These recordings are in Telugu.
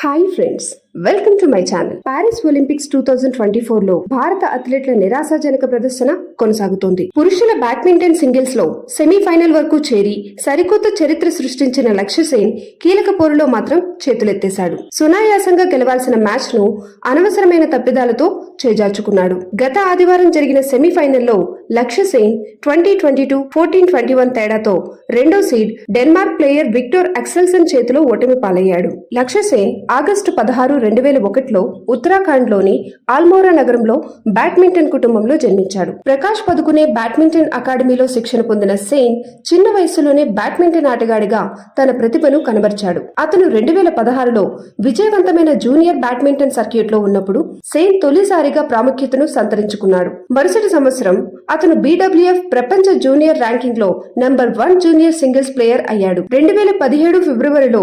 Hi friends, welcome to my channel. Paris Olympics 2024 లో భారత అథ్లెట్ల నిరాశాజనక ప్రదర్శన కొనసాగుతోంది. పురుషుల బ్యాడ్మింటన్ సింగిల్స్ లో సెమీఫైనల్ వరకు చేరి సరికొత్త చరిత్ర సృష్టించిన లక్ష్య సేన్ కీలక పోరులో మాత్రం చేతులెత్తేశాడు. సునాయాసంగా గెలవాల్సిన మ్యాచ్ ను అనవసరమైన తప్పిదాలతో చేజార్చుకున్నాడు. గత ఆదివారం జరిగిన సెమీఫైనల్లో లక్ష్య సేన్ 20-22, 14-21 తేడాతో రెండో seed Denmark player Victor Axelsen చేతిలో ఓటమి పాలయ్యాడు. లక్ష్య సేన్ ఆగస్టు 16, 2001లో ఉత్తరాఖండ్ లోని ఆల్మోరా నగరంలో బ్యాడ్మింటన్ కుటుంబంలో జన్మించాడు. ప్రకాష్ పదుకునే బ్యాడ్మింటన్ అకాడమీలో శిక్షణ పొందిన సేన్ చిన్న వయసులోనే బ్యాడ్మింటన్ ఆటగాడిగా తన ప్రతిభను కనబర్చాడు. అతను 2016లో విజయవంతమైన జూనియర్ బ్యాడ్మింటన్ సర్క్యూట్ లో ఉన్నప్పుడు సేన్ తొలిసారిగా ప్రాముఖ్యతను సంతరించుకున్నాడు. మరుసటి సంవత్సరం అతను BWF ప్రపంచ జూనియర్ ర్యాంకింగ్ లో నంబర్ 1 జూనియర్ సింగిల్స్ ప్లేయర్ అయ్యాడు. 2017 ఫిబ్రవరిలో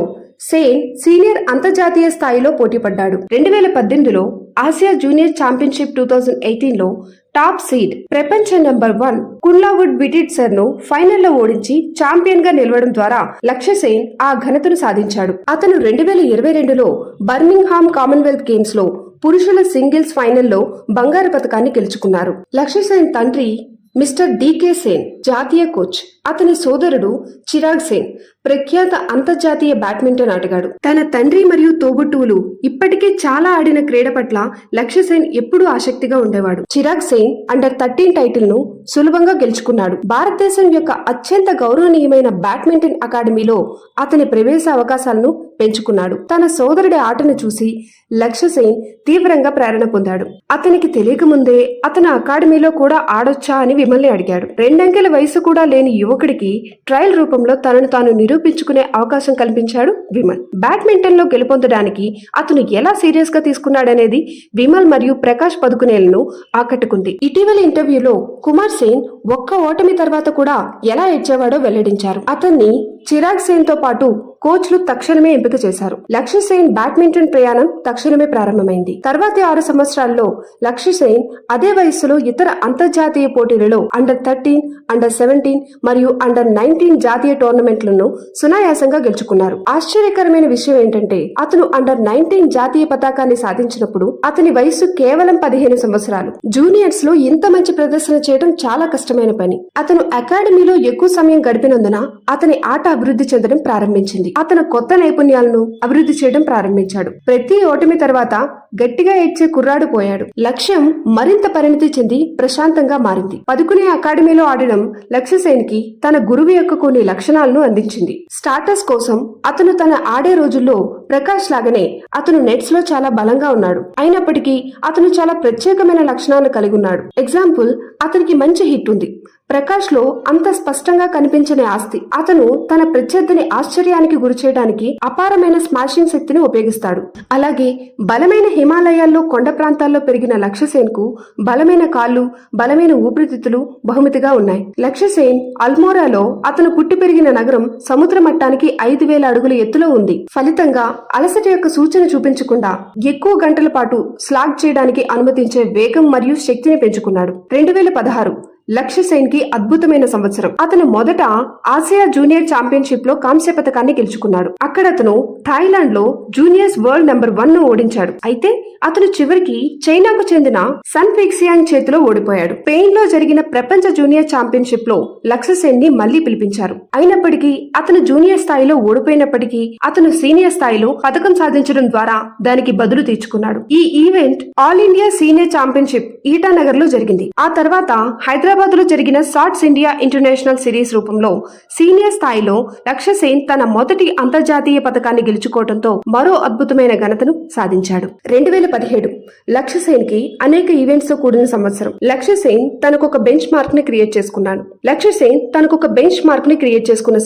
సేన్ సీనియర్ అంతర్జాతీయ స్థాయిలో పోటీపడ్డాడు. 2018లో ఆసియా జూనియర్ ఛాంపియన్షిప్ 2018లో టాప్ సీడ్ ప్రపంచ నంబర్ 1 కున్లావుడ్ విటిట్సర్ ను ఫైనల్లో ఓడించి ఛాంపియన్ గా నిలవడం ద్వారా లక్ష్య సేన్ ఆ ఘనతను సాధించాడు. అతను 2022లో బర్మింగ్హామ్ కామన్వెల్త్ గేమ్స్ లో పురుషుల సింగిల్స్ ఫైనల్లో బంగారు పతకాన్ని గెలుచుకున్నారు. లక్ష్య సేన్ తండ్రి మిస్టర్ DK సేన్ జాతీయ కోచ్. అతని సోదరుడు చిరాగ్ సేన్ ప్రఖ్యాత అంతర్జాతీయ బ్యాడ్మింటన్ ఆటగాడు. తన తండ్రి మరియు తోబుట్టువులు ఇప్పటికే చాలా ఆడిన క్రీడ పట్ల లక్ష్య సేన్ ఎప్పుడూ ఆసక్తిగా ఉండేవాడు. చిరాగ్ సేన్ అండర్-13 టైటిల్ ను సులభంగా గెలుచుకున్నాడు. భారతదేశం యొక్క అత్యంత గౌరవనీయమైన బ్యాడ్మింటన్ అకాడమీలో అతని ప్రవేశ అవకాశాలను పెంచుకున్నాడు. తన సోదరుడి ఆటను చూసి లక్ష్య సేన్ తీవ్రంగా ప్రేరణ పొందాడు. అతనికి తెలియకముందే అతను అకాడమీలో కూడా ఆడొచ్చా అని విమల్ని అడిగాడు. 2 అంకెల వయసు కూడా లేని యువకుడికి ట్రయల్ రూపంలో తనను తాను నిరూపించుకునే అవకాశం కల్పించాడు విమల్. బ్యాడ్మింటన్ లో గెలుపొందడానికి అతను ఎలా సీరియస్ గా తీసుకున్నాడనేది విమల్ మరియు ప్రకాష్ పదుకునేలను ఆకట్టుకుంది. ఇటీవల ఇంటర్వ్యూలో కుమార్ సేన్ ఒక్క ఓటమి తర్వాత కూడా ఎలా ఏడ్చేవాడో వెల్లడించారు. అతన్ని చిరాగ్ సేన్ తో పాటు కోచ్లు తక్షణమే ఎంపిక చేశారు. లక్ష్య సేన్ బ్యాడ్మింటన్ ప్రయాణం తక్షణమే ప్రారంభమైంది. తర్వాతి 6 సంవత్సరాల్లో లక్ష్య సేన్ అదే వయస్సులో ఇతర అంతర్జాతీయ పోటీలలో అండర్-13, అండర్-17 మరియు అండర్-19 జాతీయ టోర్నమెంట్లను సునాయాసంగా గెలుచుకున్నారు. ఆశ్చర్యకరమైన విషయం ఏంటంటే అతను అండర్-19 జాతీయ పతాకాన్ని సాధించినప్పుడు అతని వయస్సు కేవలం 15 సంవత్సరాలు. జూనియర్స్ లో ఇంత మంచి ప్రదర్శన చేయడం చాలా కష్టమైన పని. అతను అకాడమీలో ఎక్కువ సమయం గడిపినందున అతని ఆట అభివృద్ధి చెందడం ప్రారంభించింది. అతను కొత్త నైపుణ్యాలను అభివృద్ధి చేయడం ప్రారంభించాడు. ప్రతి ఓటమి తర్వాత గట్టిగా ఏడ్చే కుర్రాడు పోయాడు. లక్ష్యం మరింత పరిణతి చెంది ప్రశాంతంగా మారింది. పదుకునే అకాడమీలో ఆడడం లక్ష్య సేన్ కి తన గురువు యొక్క కొన్ని లక్షణాలను అందించింది. స్టాటస్ కోసం అతను తన ఆడే రోజుల్లో ప్రకాష్ లాగానే అతను నెట్స్ లో చాలా బలంగా ఉన్నాడు. అయినప్పటికీ అతను చాలా ప్రత్యేకమైన లక్షణాలను కలిగి ఉన్నాడు. ఎగ్జాంపుల్, అతనికి మంచి హిట్ ఉంది. ప్రకాష్ లో అంత స్పష్టంగా కనిపించని ఆస్తి. అతను తన ప్రత్యర్థిని ఆశ్చర్యానికి గురిచేయడానికి అపారమైన స్మాషింగ్ శక్తిని ఉపయోగిస్తాడు. అలాగే బలమైన హిమాలయాల్లో కొండ ప్రాంతాల్లో పెరిగిన లక్ష్య సేన్ కు బలమైన కాళ్ళు, బలమైన ఊపిరితిత్తులు బహుమతిగా ఉన్నాయి. లక్ష్య సేన్ అల్మోరాలో అతను పుట్టి పెరిగిన నగరం సముద్ర మట్టానికి 5000 అడుగుల ఎత్తులో ఉంది. ఫలితంగా అలసట యొక్క సూచన చూపించకుండా ఎక్కువ గంటల పాటు స్లాగ్ చేయడానికి అనుమతించే వేగం మరియు శక్తిని పెంచుకున్నాడు. 2016 లక్ష్య సేన్ కి అద్భుతమైన సంవత్సరం. అతను మొదట ఆసియా జూనియర్ ఛాంపియన్షిప్ లో కాంస్య పతకాన్ని గెలుచుకున్నాడు. అక్కడ అతను థాయిలాండ్ లో జూనియర్స్ వరల్డ్ నంబర్ 1 ను ఓడించాడు. అయితే అతను చివరికి చైనాకు చెందిన సన్ ఫిక్సియాంగ్ చేతిలో ఓడిపోయాడు. స్పెయిన్ లో జరిగిన ప్రపంచ జూనియర్ ఛాంపియన్షిప్ లో లక్ష్య సేన్ ని మళ్లీ పిలిపించారు. అయినప్పటికీ అతను జూనియర్ స్థాయిలో ఓడిపోయినప్పటికీ అతను సీనియర్ స్థాయిలో పతకం సాధించడం ద్వారా దానికి బదులు తీర్చుకున్నాడు. ఈ event all India senior championship Itanagar లో జరిగింది. ఆ తర్వాత హైదరాబాద్ లో జరిగిన సాట్స్ ఇండియా ఇంటర్నేషనల్ సిరీస్ రూపంలో సీనియర్ స్థాయిలో లక్ష్య సేన్ తన మొదటి అంతర్జాతీయ పతకాన్ని గెలుచుకోవడంతో మరో అద్భుతమైన ఘనతను సాధించాడు. 2017 లక్ష్య సేన్ కి అనేక ఈవెంట్స్ తో కూడిన సంవత్సరం. లక్ష్య సేన్ తనకొక బెంచ్ మార్క్ ని క్రియేట్ చేసుకున్న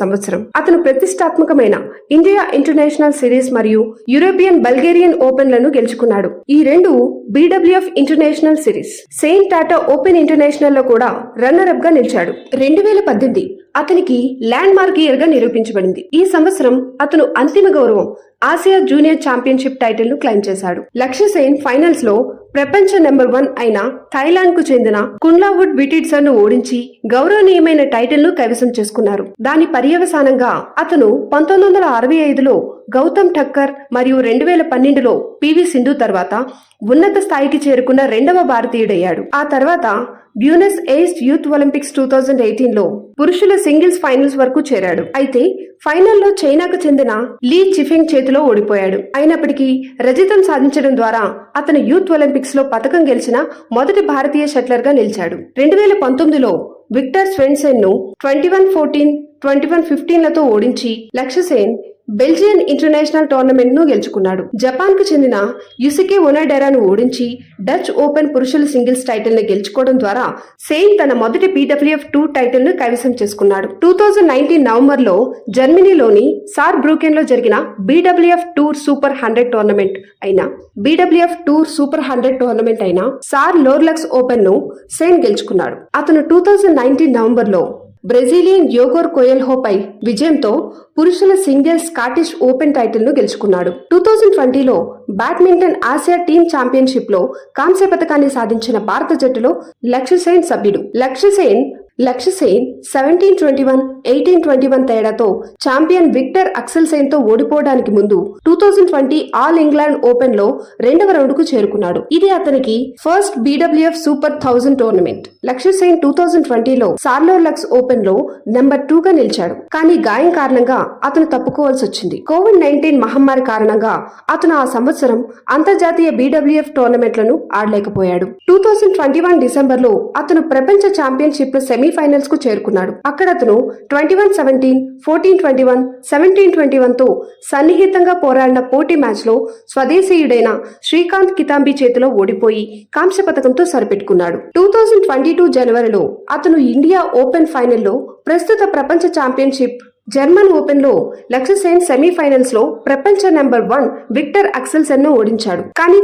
సంవత్సరం. అతను ప్రతిష్టాత్మకమైన ఇండియా ఇంటర్నేషనల్ సిరీస్ మరియు యూరోపియన్ బల్గేరియన్ ఓపెన్ లను గెలుచుకున్నాడు. ఈ రెండు BWF international series. Sen Tata open international లో కూడా రన్నర్ అప్ గా నిలిచాడు. 2018 అతనికి ల్యాండ్ మార్క్ ఇయర్ గా నిరూపించబడింది. ఈ సంవత్సరం అతను అంతిమ గౌరవం ఆసియా జూనియర్ ఛాంపియన్షిప్ టైటిల్ ను క్లైమ్ చేశాడు. లక్ష్య సేన్ ఫైనల్స్ లో ప్రపంచ నెంబర్ 1 అయిన థాయిలాండ్ కు చెందిన కున్లావుడ్ విటిట్సన్ ను ఓడించి గౌరవనీయమైన టైటిల్ ను కైవసం చేసుకున్నారు. దాని పర్యవసానంగా అతను 1965లో గౌతమ్ ఠక్కర్ మరియు 2012లో పివి సింధు తర్వాత ఉన్నత స్థాయికి చేరుకున్న రెండవ భారతీయుడయ్యాడు. ఆ తర్వాత బ్యూనస్ ఎయిర్స్ యూత్ ఒలింపిక్స్ 2018లో పురుషుల సింగిల్స్ ఫైనల్స్ వరకు చేరాడు. అయితే ఫైనల్లో చైనాకు చెందిన లీ చిఫెంగ్ చేతిలో ఓడిపోయాడు. అయినప్పటికీ రజతం సాధించడం ద్వారా అతను యూత్ ఒలింపిక్స్ లో పతకం గెలిచిన మొదటి భారతీయ షట్లర్ గా నిలిచాడు. 2019లో విక్టర్ స్వెన్సెన్ ను 21-14, 21-15లతో ఓడించి లక్ష్య సేన్ బెల్జియన్ ఇంటర్నేషనల్ టోర్నమెంట్ ను గెలుచుకున్నాడు. జపాన్ కు చెందిన యుసికే ఒనడెరాను ఓడించి డచ్ ఓపెన్ పురుషుల సింగిల్స్ టైటిల్ ని గెలుచుకోవడం ద్వారా సేన్ తన మొదటి BWF 2 టైటిల్ ను కైవసం చేసుకున్నాడు. 2019 నవంబర్ లో జర్మనీలోని సార్ బ్రూకెన్ లో జరిగిన BWF టూర్ సూపర్ 100 టోర్నమెంట్ అయిన సార్ లోర్లక్స్ ఓపెన్ ను సేన్ గెలుచుకున్నాడు. అతను 2019 నవంబర్ లో బ్రెజిలియన్ యోగోర్ కోయల్హో పై విజయంతో పురుషుల సింగిల్స్ స్కాటిష్ ఓపెన్ టైటిల్ ను గెలుచుకున్నాడు. 2020లో బ్యాడ్మింటన్ ఆసియా టీమ్ ఛాంపియన్షిప్ లో కాంస్య పతకాన్ని సాధించిన భారత జట్టులో లక్ష్య సేన్ సభ్యుడు. లక్ష్య సేన్ 17-21, 18-21 తేడాతో ఛాంపియన్ విక్టర్ అక్సెల్సేన్ తో ఓడిపోవడానికి ముందు 2020 ఆల్ ఇంగ్లాండ్ ఓపెన్ లో రెండవ రౌండ్ కు చేరుకున్నాడు. ఇది అతనికి ఫస్ట్ BWF సూపర్ 1000 టోర్నమెంట్. లక్ష్య సేన్ 2020లో సార్లోర్లక్స్ ఓపెన్ లో నెంబర్ 2 గా నిలిచాడు. కానీ గాయం కారణంగా అతను తప్పుకోవాల్సి వచ్చింది. COVID-19 మహమ్మారి కారణంగా అతను ఆ సంవత్సరం అంతర్జాతీయ BWF టోర్నమెంట్లను ఆడలేకపోయాడు. 2021 డిసెంబర్ లో అతను ప్రపంచ ఛాంపియన్షిప్ సెమీఫైనల్స్ కు చేరుకున్నాడు. అక్కడ అతను 21-17, 14-21, 17-21 తో సన్నిహితంగా పోరాడిన పోటీ మ్యాచ్ లో స్వదేశీయుడైన శ్రీకాంత్ కితాంబి చేతిలో ఓడిపోయి కాంస్య పతకంతో సరిపెట్టుకున్నాడు. 2022 జనవరిలో అతను ఇండియా ఓపెన్ ఫైనల్లో ప్రస్తుత ప్రపంచ ఛాంపియన్షిప్ జర్మన్ ఓపెన్ లో లక్ష్య సేన్ సెమీఫైనల్స్ లో ప్రపంచ నెంబర్ 1 విక్టర్ అక్సెల్సెన్ ను ఓడించాడు. కానీ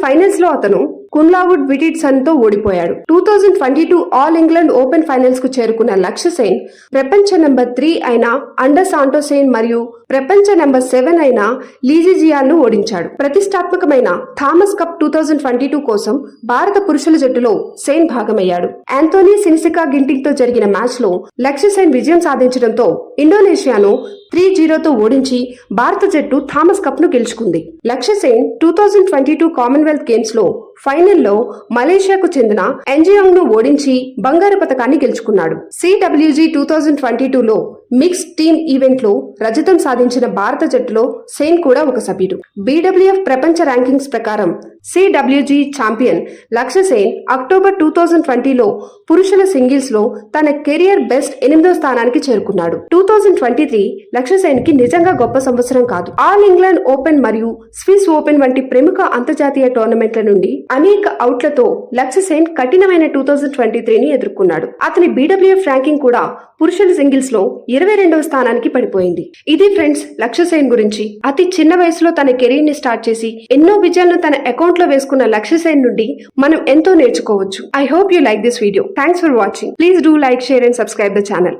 ఫైనల్స్ లో అతను కున్లావుడ్ విటిట్సన్ తో ఓడిపోయాడు. 2022 ఆల్ ఇంగ్లాండ్ ఓపెన్ ఫైనల్స్ కు చేరుకున్న లక్ష్య సేన్ ప్రపంచ నెంబర్ 3 అయిన అండర్ సాంటోసేన్ మరియు ప్రపంచ నెంబర్ 7 అయిన లీజిజియాన్ ను ఓడించాడు. ప్రతిష్టాత్మకమైన థామస్ కప్ 2022 కోసం భారత పురుషుల జట్టులో సేన్ భాగమయ్యాడు. యాంథోనీ సినిసికా గింటింగ్ తో జరిగిన మ్యాచ్ లో లక్ష్య సేన్ విజయం సాధించడంతో ఇండోనేషియాను 3-0తో ఓడించి భారత జట్టు థామస్ కప్ ను గెలుచుకుంది. లక్ష్య సేన్ 2022 కామన్వెల్త్ గేమ్స్ లో ఫైనల్లో మలేషియాకు చెందిన ఎంజియాంగ్ ను ఓడించి బంగారు పతకాన్ని గెలుచుకున్నాడు. CWG 2022లో మిక్స్డ్ టీమ్ ఈవెంట్ లో రజతం సాధించిన భారత జట్టులో సేన్ కూడా ఒక సభ్యుడు. BWF ప్రపంచ ర్యాంకింగ్స్ ప్రకారం CWG ఛాంపియన్ లక్ష్య సేన్ అక్టోబర్ 2020లో పురుషుల సింగిల్స్ లో తన కెరియర్ బెస్ట్ 8వ స్థానానికి చేరుకున్నాడు. 2023 లక్ష్య సేన్ కి నిజంగా గొప్ప సంవత్సరం కాదు. ఆల్ ఇంగ్లాండ్ ఓపెన్ మరియు స్విస్ ఓపెన్ వంటి ప్రముఖ అంతర్జాతీయ టోర్నమెంట్ల నుండి అనేక అవుట్లతో లక్ష్య సేన్ కఠినమైన 2023ని ఎదుర్కొన్నాడు. అతని BWF ర్యాంకింగ్ కూడా పురుషుల సింగిల్స్ లో 22వ స్థానానికి పడిపోయింది. ఇది ఫ్రెండ్స్ లక్ష్య సేన్ గురించి. అతి చిన్న వయసులో తన కెరీర్ ని స్టార్ట్ చేసి ఎన్నో విజయాలను తన అకౌంట్ లో వేసుకున్న లక్ష్య సేన్ నుండి మనం ఎంతో నేర్చుకోవచ్చు. I hope you like this video. Thanks for watching. Please do like, share and subscribe the channel.